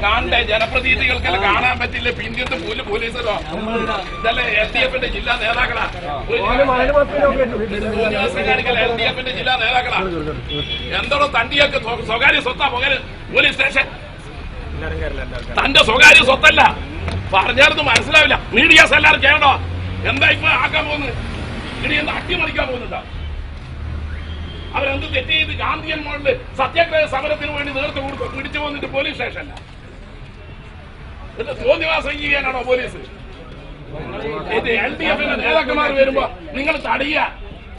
കാണണ്ടേ? ജനപ്രതിനിധികൾക്കെല്ലാം കാണാൻ പറ്റില്ല. പിന്നിട്ട് പോലീസോ ഇതല്ലേ LDFന്റെ ജില്ലാ നേതാക്കളാ. LDFന്റെ ജില്ലാ നേതാക്കളാ. എന്തോടോ തണ്ടിയൊക്കെ സ്വകാര്യ സ്വത്താ പോലീസ് സ്റ്റേഷൻ. തന്റെ സ്വകാര്യ സ്വത്തല്ല. പറഞ്ഞാലൊന്നും മനസ്സിലാവില്ല. മീഡിയാസ് എല്ലാവരും ചെയ്യണോ? എന്താ ഇപ്പൊ ആക്കാൻ പോകുന്നത്? ഇനി എന്താ അട്ടിമറിക്കാൻ പോകുന്നുണ്ടോ? അവരെന്ത് തെറ്റ് ചെയ്ത് ഗാന്ധിയൻ മോളില് സത്യാഗ്രഹ സമരത്തിന് വേണ്ടി നേതൃത്വം കൊടുത്ത് പിടിച്ചു പോകുന്നിട്ട് പോലീസ് സ്റ്റേഷനല്ല. എന്നിട്ട് തോന്നിവാസം ചെയ്യാനാണോ പോലീസ്? ഇത് LDFന്റെ നേതാക്കന്മാർ വരുമ്പോ നിങ്ങൾ തടയുക.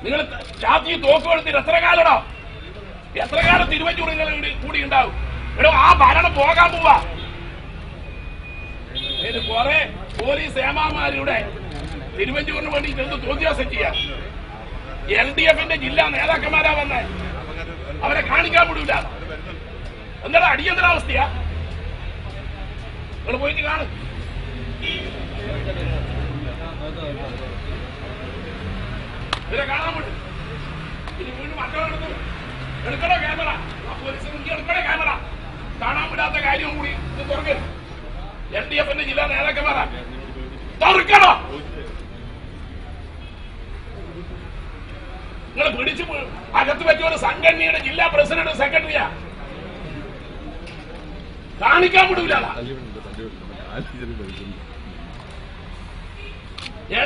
നിങ്ങൾ ചാത്തി തോക്ക് കൊടുത്തിട്ട് എത്ര കാലടോ? എത്ര കാലം തിരുവഞ്ചൂർ നിങ്ങൾ കൂടി ഉണ്ടാവും? എടോ, ആ ഭരണം പോകാൻ പോവാ. ഇത് കുറെ പോലീസ് ഏമാമാരുടെ തിരുവഞ്ചൂരിന് വേണ്ടി എന്ത് തോന്നിവാസം ചെയ്യാം. LDFന്റെ ജില്ലാ നേതാക്കന്മാരാ വന്നേ. അവരെ കാണിക്കാൻ വിടൂല. എന്താ അടിയന്തരാവസ്ഥയാ? നിങ്ങൾ പോയിട്ട് കാണും. ഇവരെ കാണാൻ വിടും. ഇനി വീണ്ടും മറ്റവരെടുത്ത് എടുക്കണോ ക്യാമറ? ആ പോലീസ് എടുക്കണോ ക്യാമറ? കാണാൻ വിടാത്ത കാര്യം കൂടി ഇത് തുറക്കരുത്. LDFന്റെ ജില്ലാ നേതാക്കന്മാരാ തുറക്കണോ? നിങ്ങൾ പിടിച്ചു അകത്ത് പറ്റിയ ഒരു സംഘടനയുടെ ജില്ലാ പ്രസിഡന്റ് സെക്രട്ടറിയാ. കാണിക്കാൻ വിടൂല.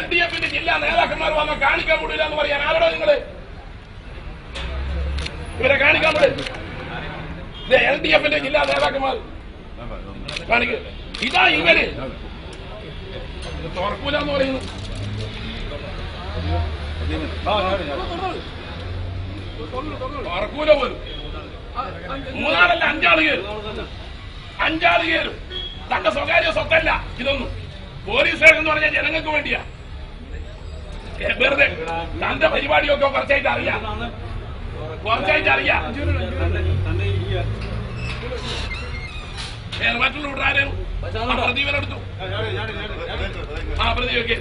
LDFന്റെ ജില്ലാ നേതാക്കന്മാർ വന്ന കാണിക്കാൻ വിടൂല എന്ന് പറയാൻ ആരോടോ നിങ്ങള്? ഇവരെ കാണിക്കാൻ വിടും. LDFന്റെ ജില്ലാ നേതാക്കന്മാർ കാണിക്ക. ഇതാ ഇവര് തുറക്കൂല എന്ന് പറയുന്നു. തുറക്കൂല പോലും. 3 അല്ല 5 ആള് കയറും. 5 ആള് കയറും. തന്റെ സ്വകാര്യ സ്വത്തല്ല ഇതൊന്നും. പോലീസ് സ്റ്റേഷൻ എന്ന് പറഞ്ഞാൽ ജനങ്ങൾക്ക് വേണ്ടിയാ. വെറുതെ തന്റെ പരിപാടിയൊക്കെ കുറച്ചായിട്ട് അറിയാം. മറ്റുള്ള ആരും പ്രതിഫലം എടുത്തു. ആ പ്രതിയൊക്കെ